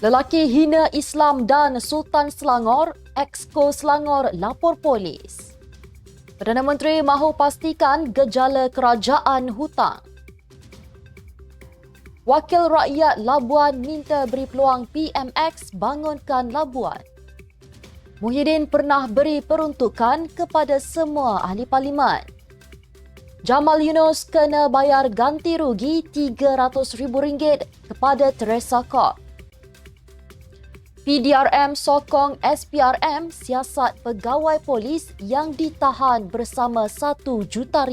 Lelaki hina Islam dan Sultan Selangor, Exco Selangor lapor polis. Perdana Menteri mahu pastikan gejala kerajaan hutang. Wakil rakyat Labuan minta beri peluang PMX bangunkan Labuan. Muhyiddin pernah beri peruntukan kepada semua ahli parlimen. Jamal Yunus kena bayar ganti rugi RM300,000 kepada Teresa Kok. PDRM sokong SPRM siasat pegawai polis yang ditahan bersama RM1 juta.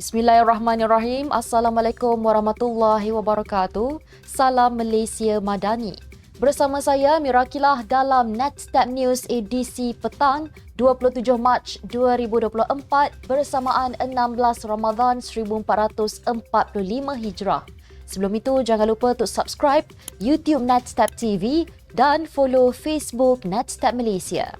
Bismillahirrahmanirrahim. Assalamualaikum warahmatullahi wabarakatuh. Salam Malaysia Madani. Bersama saya Mirakilah dalam Nextstep News edisi petang 27 Mac 2024 bersamaan 16 Ramadan 1445 Hijrah. Sebelum itu jangan lupa untuk subscribe YouTube Nextstep TV dan follow Facebook Nextstep Malaysia.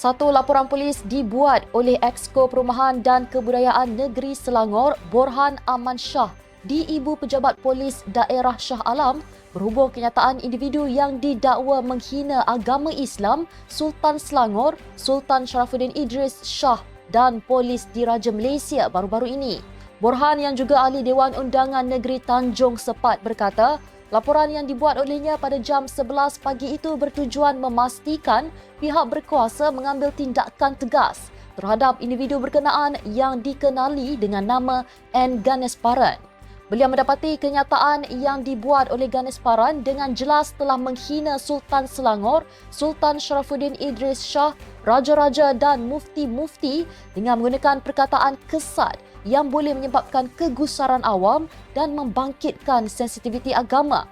Satu laporan polis dibuat oleh Exco Perumahan dan Kebudayaan Negeri Selangor, Borhan Aman Shah, di Ibu Pejabat Polis Daerah Shah Alam berhubung kenyataan individu yang didakwa menghina agama Islam, Sultan Selangor, Sultan Sharafuddin Idris Shah dan Polis Diraja Malaysia baru-baru ini. Borhan yang juga ahli Dewan Undangan Negeri Tanjung Sepat berkata, laporan yang dibuat olehnya pada jam 11 pagi itu bertujuan memastikan pihak berkuasa mengambil tindakan tegas terhadap individu berkenaan yang dikenali dengan nama N. Ganesparan. Beliau mendapati kenyataan yang dibuat oleh Ganesparan dengan jelas telah menghina Sultan Selangor, Sultan Sharafuddin Idris Shah, raja-raja dan mufti-mufti dengan menggunakan perkataan kesat yang boleh menyebabkan kegusaran awam dan membangkitkan sensitiviti agama.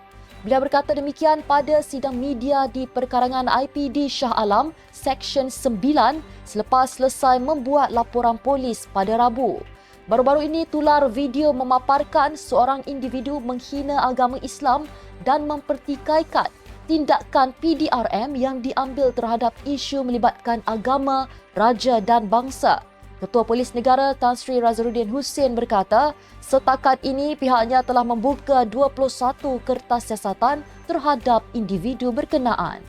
Beliau berkata demikian pada sidang media di perkarangan IPD Shah Alam, Seksyen 9 selepas selesai membuat laporan polis pada Rabu. Baru-baru ini tular video memaparkan seorang individu menghina agama Islam dan mempertikaikan tindakan PDRM yang diambil terhadap isu melibatkan agama, raja dan bangsa. Ketua Polis Negara Tan Sri Razaruddin Hussein berkata, setakat ini pihaknya telah membuka 21 kertas siasatan terhadap individu berkenaan.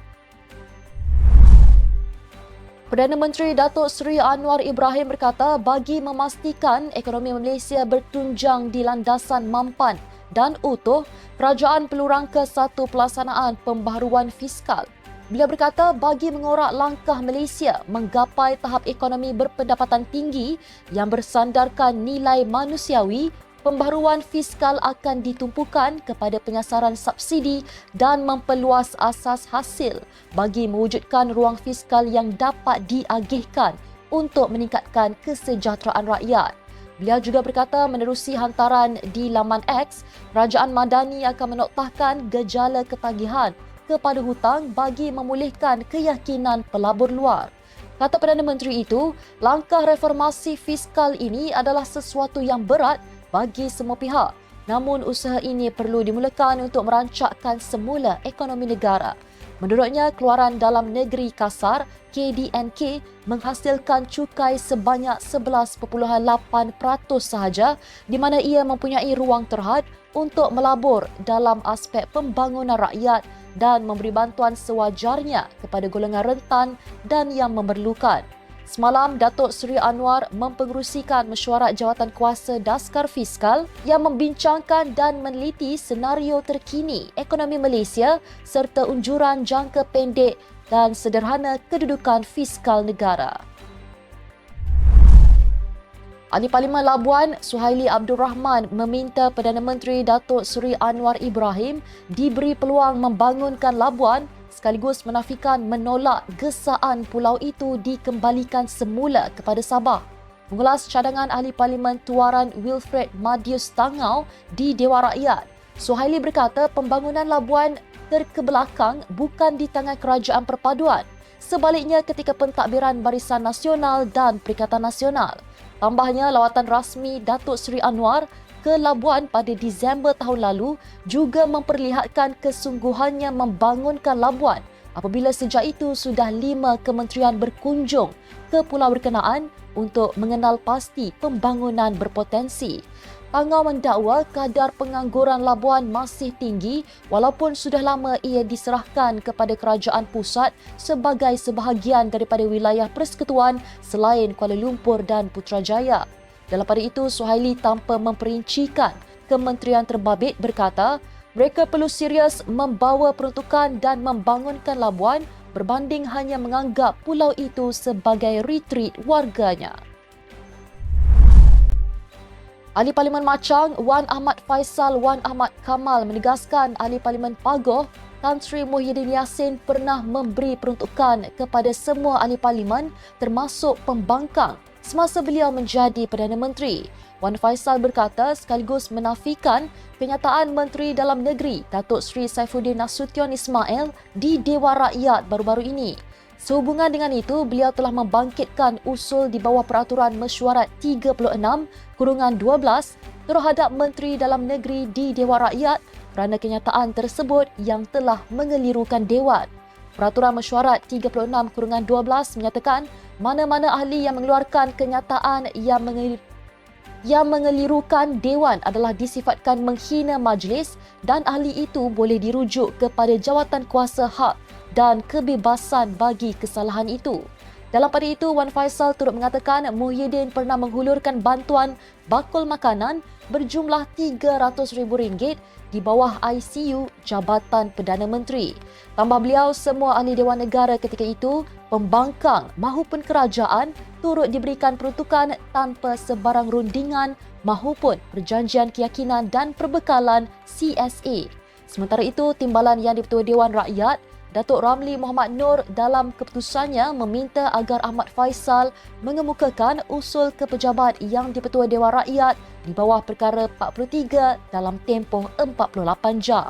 Perdana Menteri Datuk Seri Anwar Ibrahim berkata, bagi memastikan ekonomi Malaysia bertunjang di landasan mampan dan utuh, kerajaan perlu rangka satu pelaksanaan pembaharuan fiskal. Beliau berkata bagi mengorak langkah Malaysia menggapai tahap ekonomi berpendapatan tinggi yang bersandarkan nilai manusiawi, pembaharuan fiskal akan ditumpukan kepada penyasaran subsidi dan memperluas asas hasil bagi mewujudkan ruang fiskal yang dapat diagihkan untuk meningkatkan kesejahteraan rakyat. Beliau juga berkata menerusi hantaran di laman X, Kerajaan Madani akan menoktahkan gejala ketagihan kepada hutang bagi memulihkan keyakinan pelabur luar. Kata Perdana Menteri itu, langkah reformasi fiskal ini adalah sesuatu yang berat bagi semua pihak. Namun usaha ini perlu dimulakan untuk merancakkan semula ekonomi negara. Menurutnya, keluaran dalam negeri kasar KDNK menghasilkan cukai sebanyak 11.8% sahaja di mana ia mempunyai ruang terhad untuk melabur dalam aspek pembangunan rakyat dan memberi bantuan sewajarnya kepada golongan rentan dan yang memerlukan. Semalam, Datuk Seri Anwar mempengerusikan mesyuarat jawatan kuasa Daskar Fiskal yang membincangkan dan meneliti senario terkini ekonomi Malaysia serta unjuran jangka pendek dan sederhana kedudukan fiskal negara. Ahli Parlimen Labuan, Suhaili Abdul Rahman meminta Perdana Menteri Datuk Seri Anwar Ibrahim diberi peluang membangunkan Labuan sekaligus menafikan menolak gesaan pulau itu dikembalikan semula kepada Sabah. Mengulas cadangan Ahli Parlimen Tuaran Wilfred Madius Tangau di Dewan Rakyat, Suhaili berkata pembangunan Labuan terkebelakang bukan di tangan Kerajaan Perpaduan. Sebaliknya ketika pentadbiran Barisan Nasional dan Perikatan Nasional. Tambahnya, lawatan rasmi Datuk Seri Anwar ke Labuan pada Disember tahun lalu juga memperlihatkan kesungguhannya membangunkan Labuan apabila sejak itu sudah 5 kementerian berkunjung ke pulau berkenaan untuk mengenal pasti pembangunan berpotensi. Pangau mendakwa kadar pengangguran Labuan masih tinggi walaupun sudah lama ia diserahkan kepada kerajaan pusat sebagai sebahagian daripada wilayah persekutuan selain Kuala Lumpur dan Putrajaya. Dalam pada itu, Suhaili tanpa memperincikan kementerian terbabit berkata mereka perlu serius membawa peruntukan dan membangunkan Labuan berbanding hanya menganggap pulau itu sebagai retreat warganya. Ahli Parlimen Machang Wan Ahmad Faisal Wan Ahmad Kamal menegaskan Ahli Parlimen Pagoh Tan Sri Muhyiddin Yassin pernah memberi peruntukan kepada semua ahli parlimen termasuk pembangkang semasa beliau menjadi Perdana Menteri. Wan Faisal berkata sekaligus menafikan kenyataan Menteri Dalam Negeri Datuk Seri Saifuddin Nasution Ismail di Dewan Rakyat baru-baru ini. Sehubungan dengan itu, beliau telah membangkitkan usul di bawah Peraturan Mesyuarat 36/12 terhadap Menteri Dalam Negeri di Dewan Rakyat kerana kenyataan tersebut yang telah mengelirukan Dewan. Peraturan Mesyuarat 36/12 menyatakan mana-mana ahli yang mengeluarkan kenyataan yang mengelirukan Dewan adalah disifatkan menghina majlis dan ahli itu boleh dirujuk kepada jawatan kuasa hak dan kebebasan bagi kesalahan itu. Dalam pada itu, Wan Faisal turut mengatakan Muhyiddin pernah menghulurkan bantuan bakul makanan berjumlah RM300,000 di bawah ICU Jabatan Perdana Menteri. Tambah beliau, semua ahli Dewan Negara ketika itu, pembangkang mahupun kerajaan turut diberikan peruntukan tanpa sebarang rundingan mahupun perjanjian keyakinan dan perbekalan CSA. Sementara itu, Timbalan Yang di-Pertua Dewan Rakyat Datuk Ramli Muhammad Nur dalam keputusannya meminta agar Ahmad Faisal mengemukakan usul ke pejabat yang di-Pertua Dewan Rakyat di bawah Perkara 43 dalam tempoh 48 jam.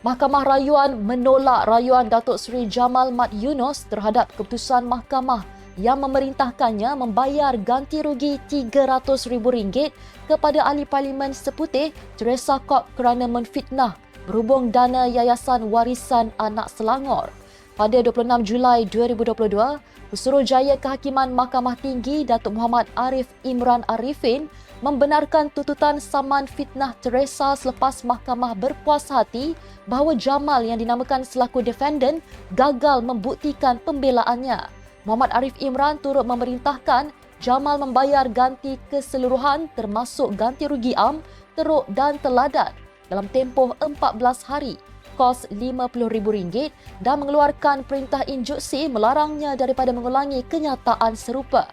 Mahkamah Rayuan menolak rayuan Datuk Seri Jamal Mat Yunus terhadap keputusan mahkamah yang memerintahkannya membayar ganti rugi RM300,000 kepada ahli parlimen Seputih Teresa Kok kerana menfitnah berhubung dana Yayasan Warisan Anak Selangor. Pada 26 Julai 2022, Pesuruhjaya Kehakiman Mahkamah Tinggi Datuk Muhammad Arif Imran Arifin membenarkan tuntutan saman fitnah Teresa selepas mahkamah berpuas hati bahawa Jamal yang dinamakan selaku defendant gagal membuktikan pembelaannya. Muhammad Arif Imran turut memerintahkan Jamal membayar ganti keseluruhan termasuk ganti rugi am, teruk dan teladan dalam tempoh 14 hari, kos RM50,000 dan mengeluarkan perintah injuksi melarangnya daripada mengulangi kenyataan serupa.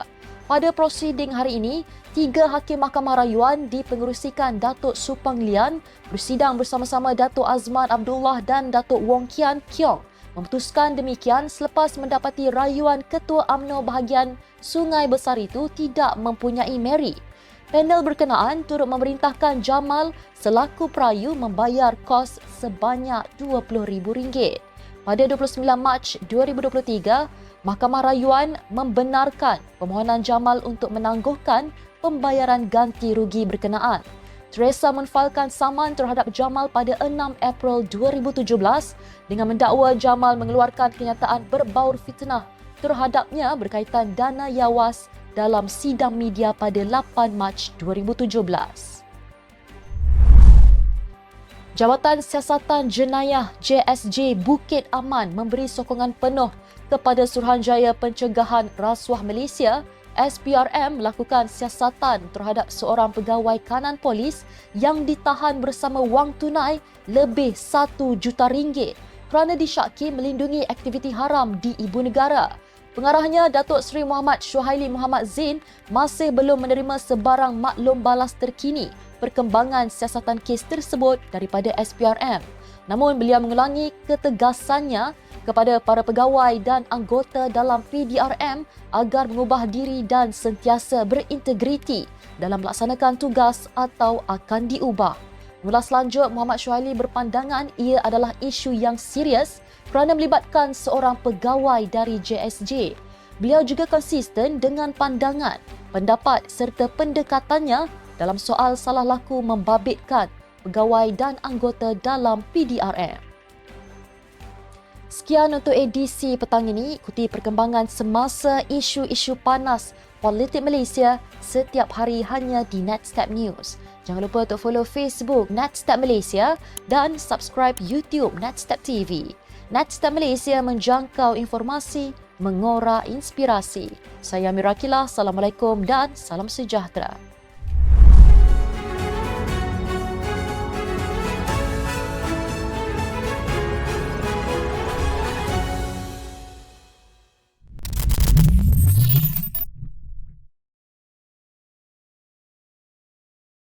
Pada prosiding hari ini, 3 hakim Mahkamah Rayuan dipengerusikan Datuk Supang Lian bersidang bersama-sama Datuk Azman Abdullah dan Datuk Wong Kian Kiong memutuskan demikian selepas mendapati rayuan Ketua UMNO bahagian Sungai Besar itu tidak mempunyai merit. Panel berkenaan turut memerintahkan Jamal selaku perayu membayar kos sebanyak RM20,000. Pada 29 Mac 2023, Mahkamah Rayuan membenarkan permohonan Jamal untuk menangguhkan pembayaran ganti rugi berkenaan. Teresa menfailkan saman terhadap Jamal pada 6 April 2017 dengan mendakwa Jamal mengeluarkan kenyataan berbaur fitnah terhadapnya berkaitan dana Yawas dalam sidang media pada 8 Mac 2017. Jabatan Siasatan Jenayah JSJ Bukit Aman memberi sokongan penuh kepada Suruhanjaya Pencegahan Rasuah Malaysia SPRM melakukan siasatan terhadap seorang pegawai kanan polis yang ditahan bersama wang tunai lebih RM1 juta kerana disyaki melindungi aktiviti haram di ibu negara. Pengarahnya Datuk Seri Muhammad Suhaili Muhammad Zain masih belum menerima sebarang maklum balas terkini perkembangan siasatan kes tersebut daripada SPRM. Namun beliau mengulangi ketegasannya kepada para pegawai dan anggota dalam PDRM agar mengubah diri dan sentiasa berintegriti dalam melaksanakan tugas atau akan diubah. Mulas lanjut, Muhammad Suhaili berpandangan ia adalah isu yang serius kerana melibatkan seorang pegawai dari JSJ. Beliau juga konsisten dengan pandangan pendapat serta pendekatannya dalam soal salah laku membabitkan pegawai dan anggota dalam PDRM. Sekian untuk edisi petang ini. Ikuti perkembangan semasa isu-isu panas politik Malaysia setiap hari hanya di Netstep News. Jangan lupa untuk follow Facebook Netstep Malaysia dan subscribe YouTube Netstep TV. Netstep Malaysia menjangkau informasi, mengora inspirasi. Saya Mira Akilah. Assalamualaikum dan salam sejahtera.